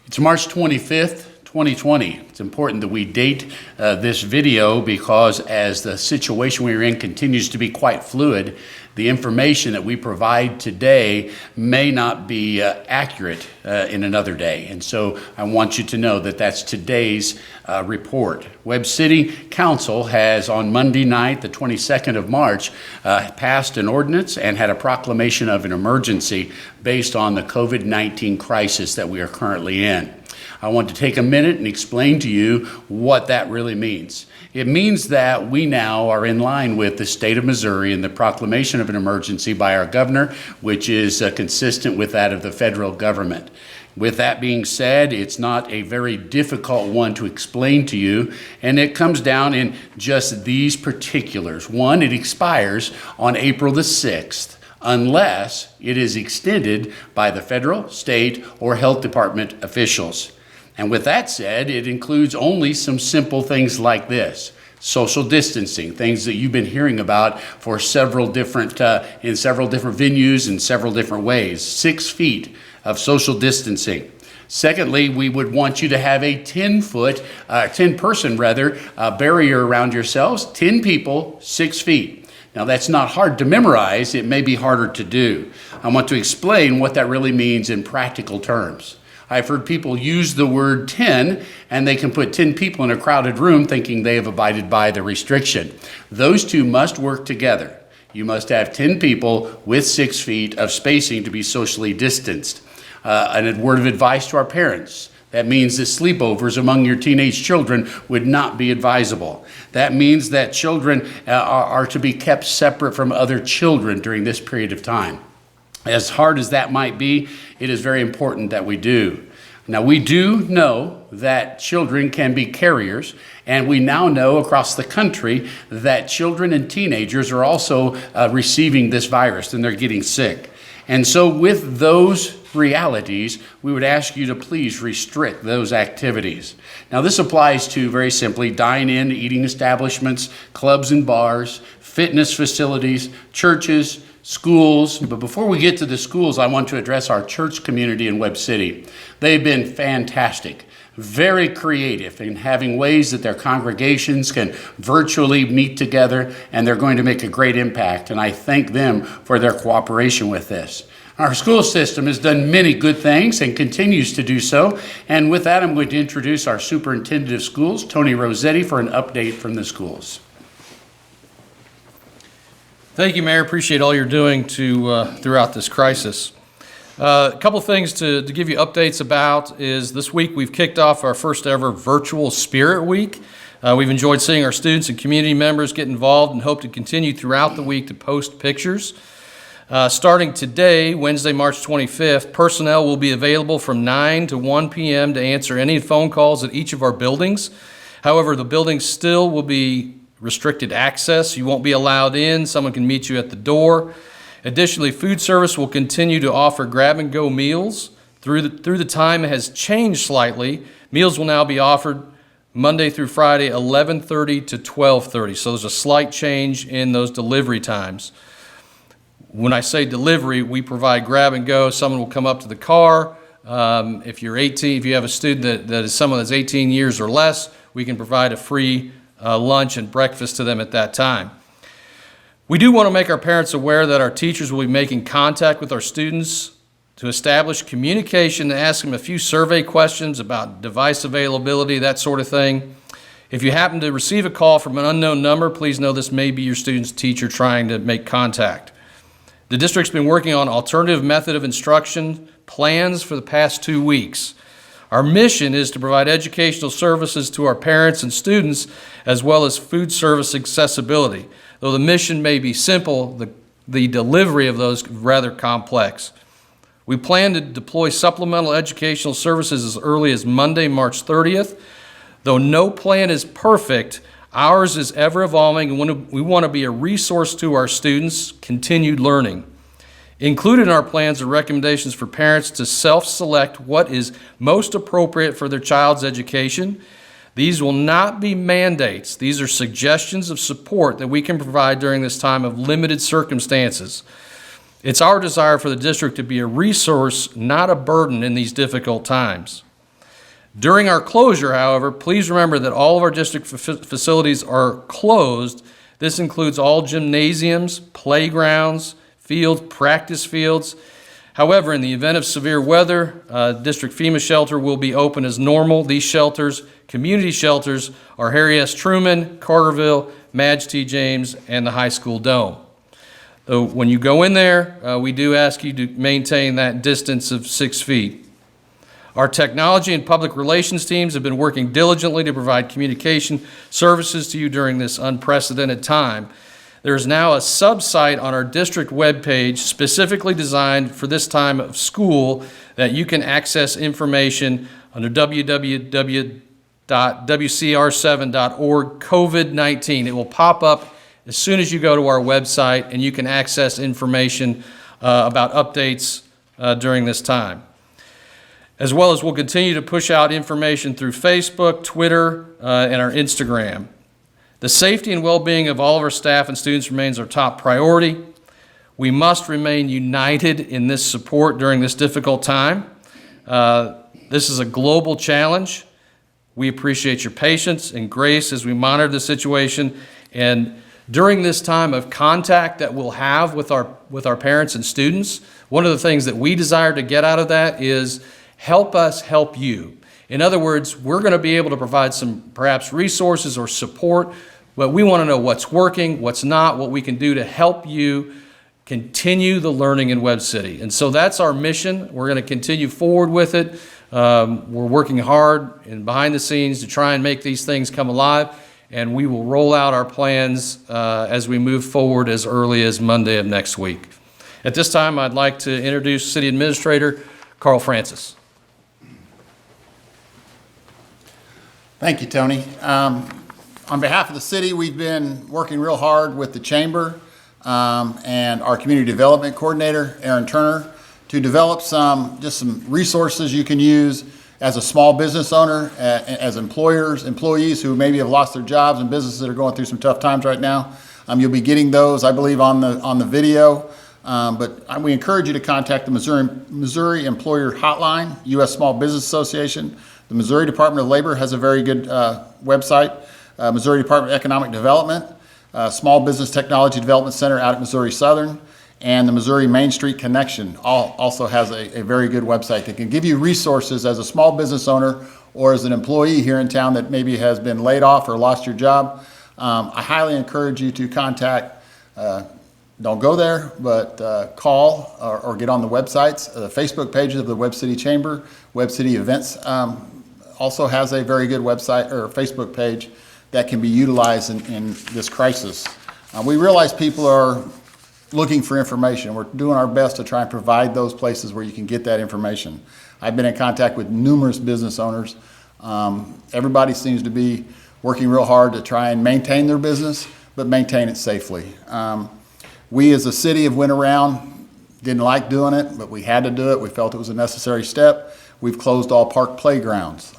It's March 25th, 2020. It's important that we date this video because as the situation we're in continues to be quite fluid, the information that we provide today may not be accurate in another day. And so I want you to know that that's today's report. Webb City Council has on Monday night, the 22nd of March, passed an ordinance and had a proclamation of an emergency based on the COVID-19 crisis that we are currently in. I want to take a minute and explain to you what that really means. It means that we now are in line with the state of Missouri and the proclamation of an emergency by our governor, which is consistent with that of the federal government. With that being said, it's not a very difficult one to explain to you, and it comes down in just these particulars. One, it expires on April the 6th. Unless it is extended by the federal, state, or health department officials. And with that said, it includes only some simple things like this. Social distancing, things that you've been hearing about for several different, in several different venues in several different ways. 6 feet of social distancing. Secondly, we would want you to have a 10-person barrier around yourselves. 10 people, 6 feet. Now that's not hard to memorize, it may be harder to do. I want to explain what that really means in practical terms. I've heard people use the word 10 and they can put 10 people in a crowded room thinking they have abided by the restriction. Those two must work together. You must have 10 people with 6 feet of spacing to be socially distanced. And a word of advice to our parents. That means that sleepovers among your teenage children would not be advisable. That means that children are to be kept separate from other children during this period of time. As hard as that might be, it is very important that we do. Now, we do know that children can be carriers, and we now know across the country that children and teenagers are also receiving this virus and they're getting sick. And so with those realities, we would ask you to please restrict those activities. Now this applies to, very simply, dine-in eating establishments, clubs and bars, fitness facilities, churches, schools. But before we get to the schools, I want to address our church community in Webb City. They've been fantastic. Very creative in having ways that their congregations can virtually meet together, and they're going to make a great impact, and I thank them for their cooperation with this. Our school system has done many good things and continues to do so, and with that I'm going to introduce our superintendent of schools, Tony Rossetti, for an update from the schools. Thank you, Mayor. Appreciate all you're doing throughout this crisis. A couple things to give you updates about is this week we've kicked off our first ever virtual Spirit Week. We've enjoyed seeing our students and community members get involved and hope to continue throughout the week to post pictures. Starting today, Wednesday, March 25th, personnel will be available from 9 to 1 p.m. to answer any phone calls at each of our buildings. However, the buildings still will be restricted access. You won't be allowed in. Someone can meet you at the door. Additionally, food service will continue to offer grab-and-go meals. Through the time it has changed slightly. Meals will now be offered Monday through Friday, 11:30 to 12:30. So there's a slight change in those delivery times. When I say delivery, we provide grab-and-go. Someone will come up to the car. If you're 18, if you have a student that is someone that's 18 years or less, we can provide a free lunch and breakfast to them at that time. We do want to make our parents aware that our teachers will be making contact with our students to establish communication and ask them a few survey questions about device availability, that sort of thing. If you happen to receive a call from an unknown number, please know this may be your student's teacher trying to make contact. The district's been working on alternative method of instruction plans for the past 2 weeks. Our mission is to provide educational services to our parents and students, as well as food service accessibility. Though the mission may be simple, the delivery of those is rather complex. We plan to deploy supplemental educational services as early as Monday, March 30th. Though no plan is perfect, ours is ever evolving, and we want to be a resource to our students' continued learning. Included in our plans are recommendations for parents to self-select what is most appropriate for their child's education. These will not be mandates. These are suggestions of support that we can provide during this time of limited circumstances. It's our desire for the district to be a resource, not a burden in these difficult times. During our closure, however, please remember that all of our district facilities are closed. This includes all gymnasiums, playgrounds, fields, practice fields. However, in the event of severe weather, District FEMA shelter will be open as normal. These shelters, community shelters, are Harry S. Truman, Carterville, Madge T. James, and the high school dome. So when you go in there, we do ask you to maintain that distance of 6 feet. Our technology and public relations teams have been working diligently to provide communication services to you during this unprecedented time. There is now a sub-site on our district webpage specifically designed for this time of school that you can access information under www.wcr7.org COVID-19. It will pop up as soon as you go to our website, and you can access information about updates during this time. As well as we'll continue to push out information through Facebook, Twitter, and our Instagram. The safety and well-being of all of our staff and students remains our top priority. We must remain united in this support during this difficult time. This is a global challenge. We appreciate your patience and grace as we monitor the situation. And during this time of contact that we'll have with our parents and students, one of the things that we desire to get out of that is help us help you. In other words, we're going to be able to provide some perhaps resources or support, but we want to know what's working, what's not, what we can do to help you continue the learning in Webb City. And so that's our mission. We're going to continue forward with it. We're working hard and behind the scenes to try and make these things come alive, and we will roll out our plans as we move forward as early as Monday of next week. At this time, I'd like to introduce City Administrator Carl Francis. Thank you, Tony. On behalf of the city, we've been working real hard with the chamber and our community development coordinator, Aaron Turner, to develop some resources you can use as a small business owner, as employees who maybe have lost their jobs and businesses that are going through some tough times right now. You'll be getting those, I believe, on the video. But we encourage you to contact the Missouri Employer Hotline, U.S. Small Business Association. The Missouri Department of Labor has a very good website. Missouri Department of Economic Development, Small Business Technology Development Center out at Missouri Southern, and the Missouri Main Street Connection also has a very good website that can give you resources as a small business owner or as an employee here in town that maybe has been laid off or lost your job. I highly encourage you to contact, don't go there, but call or get on the websites. The Facebook pages of the Webb City Chamber, Webb City Events also has a very good website or Facebook page that can be utilized in this crisis. We realize people are looking for information. We're doing our best to try and provide those places where you can get that information. I've been in contact with numerous business owners. Everybody seems to be working real hard to try and maintain their business, but maintain it safely. We as a city have went around, didn't like doing it, but we had to do it. We felt it was a necessary step. We've closed all park playgrounds.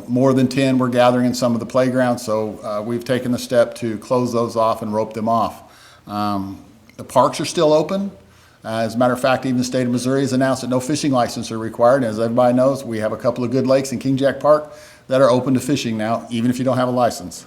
More than 10 were gathering in some of the playgrounds, so we've taken the step to close those off and rope them off. The parks are still open. As a matter of fact, even the state of Missouri has announced that no fishing license are required. As everybody knows, we have a couple of good lakes in King Jack Park that are open to fishing now, even if you don't have a license.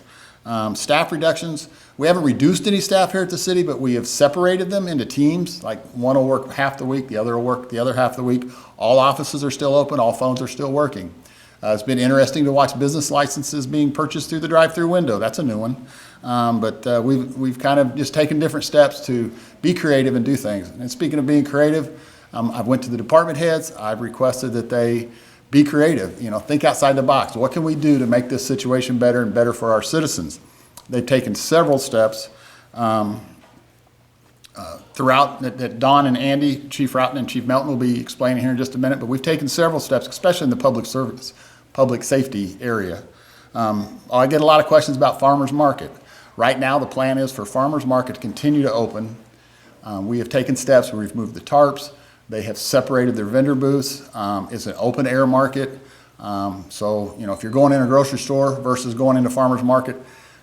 Staff reductions, we haven't reduced any staff here at the city, but we have separated them into teams. Like one will work half the week, the other will work the other half of the week. All offices are still open, all phones are still working. It's been interesting to watch business licenses being purchased through the drive-through window. That's a new one. But we've kind of just taken different steps to be creative and do things. And speaking of being creative, I've went to the department heads. I've requested that they be creative, think outside the box. What can we do to make this situation better and better for our citizens? They've taken several steps throughout that Don and Andy, Chief Roughton and Chief Melton will be explaining here in just a minute, but we've taken several steps, especially in the public safety area. I get a lot of questions about farmers market. Right now, the plan is for farmers market to continue to open. We have taken steps where we've moved the tarps. They have separated their vendor booths. It's an open air market. So, if you're going in a grocery store versus going into farmers market,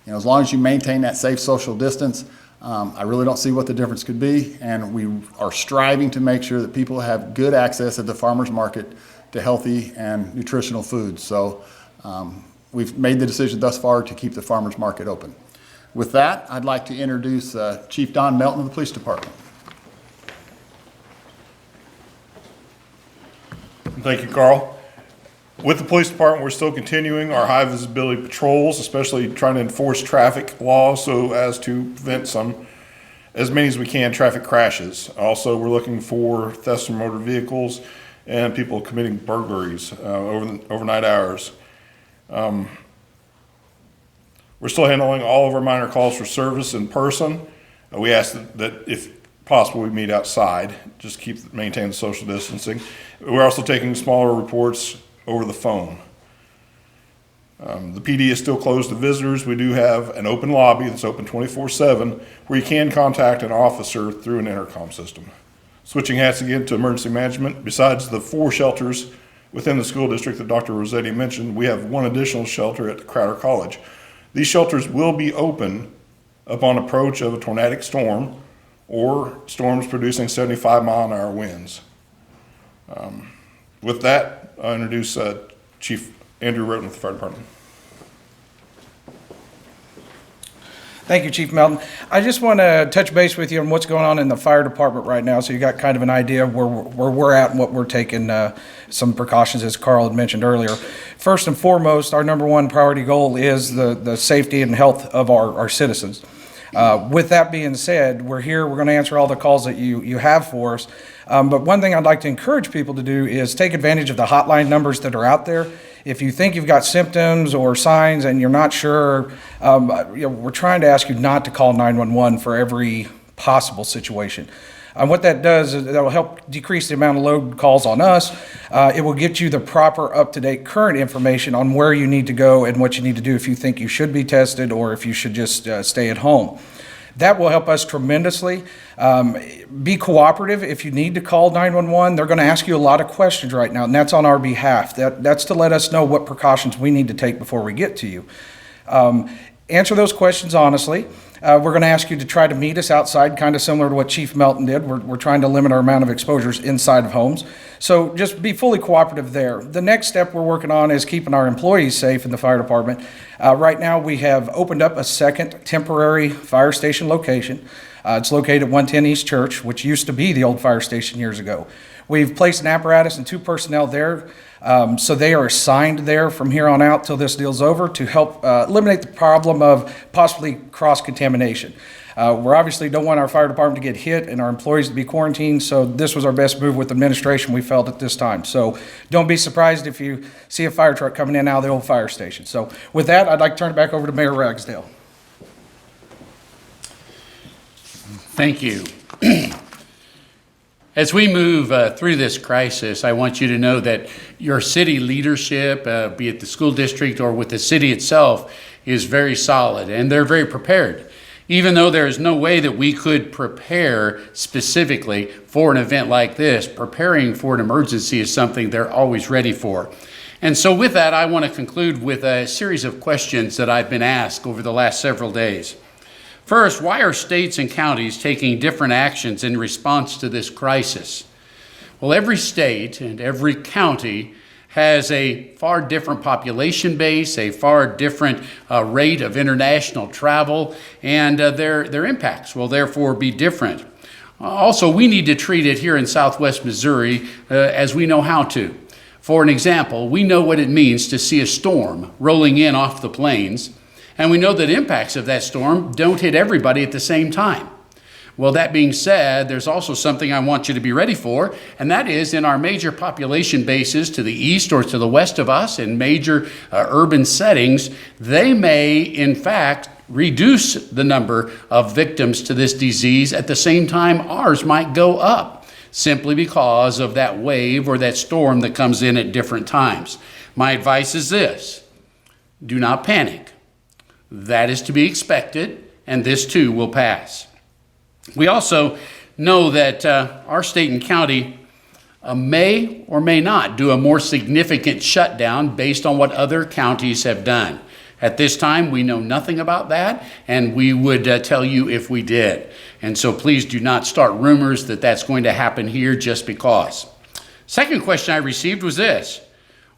as long as you maintain that safe social distance, I really don't see what the difference could be, and we are striving to make sure that people have good access at the farmer's market to healthy and nutritional foods. So we've made the decision thus far to keep the farmer's market open. With that, I'd like to introduce Chief Don Melton of the Police Department. Thank you, Carl. With the police department, we're still continuing our high visibility patrols, especially trying to enforce traffic laws so as to prevent as many as we can, traffic crashes. Also, we're looking for thefts from motor vehicles and people committing burglaries overnight hours. We're still handling all of our minor calls for service in person. We ask that if possible, we meet outside, just maintain the social distancing. We're also taking smaller reports over the phone. The PD is still closed to visitors. We do have an open lobby that's open 24/7 where you can contact an officer through an intercom system. Switching hats again to emergency management, besides the 4 shelters within the school district that Dr. Rossetti mentioned, we have 1 additional shelter at the Crowder College. These shelters will be open upon approach of a tornadic storm or storms producing 75-mile-an-hour winds. With that, I'll introduce Chief Andrew Roten with the Fire Department. Thank you, Chief Melton. I just want to touch base with you on what's going on in the fire department right now, so you got kind of an idea of where we're at and what we're taking some precautions, as Carl had mentioned earlier. First and foremost, our number 1 priority goal is the safety and health of our citizens. With that being said, we're here, we're going to answer all the calls that you have for us. But one thing I'd like to encourage people to do is take advantage of the hotline numbers that are out there. If you think you've got symptoms or signs and you're not sure, we're trying to ask you not to call 911 for every possible situation. What that does is that'll help decrease the amount of load calls on us. It will get you the proper up-to-date current information on where you need to go and what you need to do if you think you should be tested or if you should just stay at home. That will help us tremendously. Be cooperative if you need to call 911. They're going to ask you a lot of questions right now, and that's on our behalf. That's to let us know what precautions we need to take before we get to you. Answer those questions honestly. We're going to ask you to try to meet us outside, kind of similar to what Chief Melton did. We're trying to limit our amount of exposures inside of homes. So just be fully cooperative there. The next step we're working on is keeping our employees safe in the fire department. Right now we have opened up a second temporary fire station location. It's located at 110 East Church, which used to be the old fire station years ago. We've placed an apparatus and 2 personnel there. So they are assigned there from here on out till this deal's over to help eliminate the problem of possibly cross-contamination. We obviously don't want our fire department to get hit and our employees to be quarantined, so this was our best move with administration we felt at this time. So don't be surprised if you see a fire truck coming in out of the old fire station. So with that, I'd like to turn it back over to Mayor Ragsdale. Thank you. As we move through this crisis, I want you to know that your city leadership, be it the school district or with the city itself, is very solid and they're very prepared. Even though there is no way that we could prepare specifically for an event like this, preparing for an emergency is something they're always ready for. And so with that, I want to conclude with a series of questions that I've been asked over the last several days. First, why are states and counties taking different actions in response to this crisis? Well, every state and every county has a far different population base, a far different rate of international travel, and their impacts will therefore be different. Also, we need to treat it here in Southwest Missouri as we know how to. For an example, we know what it means to see a storm rolling in off the plains, and we know that impacts of that storm don't hit everybody at the same time. Well, that being said, there's also something I want you to be ready for, and that is in our major population bases to the east or to the west of us in major urban settings, they may, in fact, reduce the number of victims to this disease. At the same time, ours might go up simply because of that wave or that storm that comes in at different times. My advice is this: do not panic. That is to be expected, and this too will pass. We also know that our state and county may or may not do a more significant shutdown based on what other counties have done. At this time, we know nothing about that, and we would tell you if we did. And so please do not start rumors that that's going to happen here just because. Second question I received was this: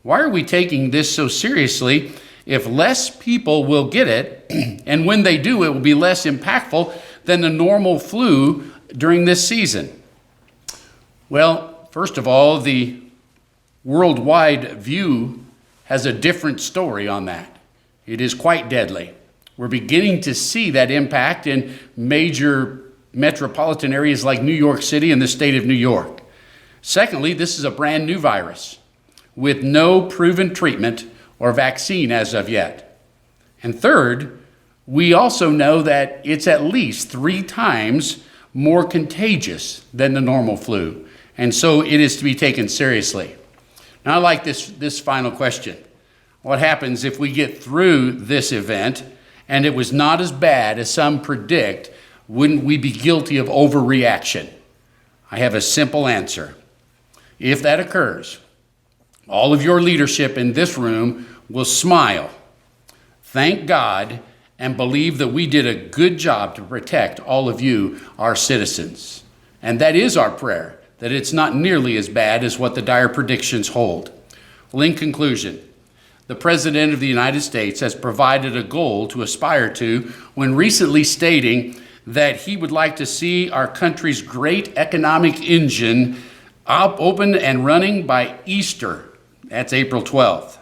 why are we taking this so seriously if less people will get it, and when they do, it will be less impactful than the normal flu during this season? Well, first of all, the worldwide view has a different story on that. It is quite deadly. We're beginning to see that impact in major metropolitan areas like New York City and the state of New York. Secondly, this is a brand new virus with no proven treatment or vaccine as of yet. And third, we also know that it's at least 3 times more contagious than the normal flu. And so it is to be taken seriously. Now I like this final question. What happens if we get through this event and it was not as bad as some predict? Wouldn't we be guilty of overreaction? I have a simple answer. If that occurs, all of your leadership in this room will smile, thank God, and believe that we did a good job to protect all of you, our citizens. And that is our prayer, that it's not nearly as bad as what the dire predictions hold. Well, in conclusion, the President of the United States has provided a goal to aspire to when recently stating that he would like to see our country's great economic engine open and running by Easter. That's April 12th.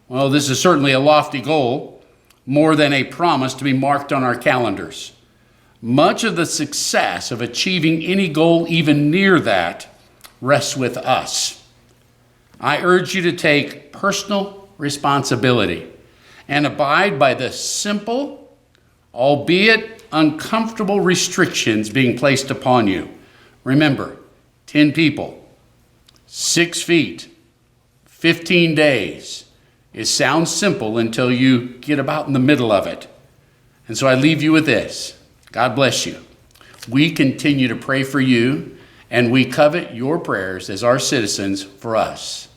Well, this is certainly a lofty goal, more than a promise to be marked on our calendars. Much of the success of achieving any goal even near that rests with us. I urge you to take personal responsibility and abide by the simple, albeit uncomfortable restrictions being placed upon you. Remember, 10 people, 6 feet, 15 days. It sounds simple until you get about in the middle of it. And so I leave you with this. God bless you. We continue to pray for you, and we covet your prayers as our citizens for us.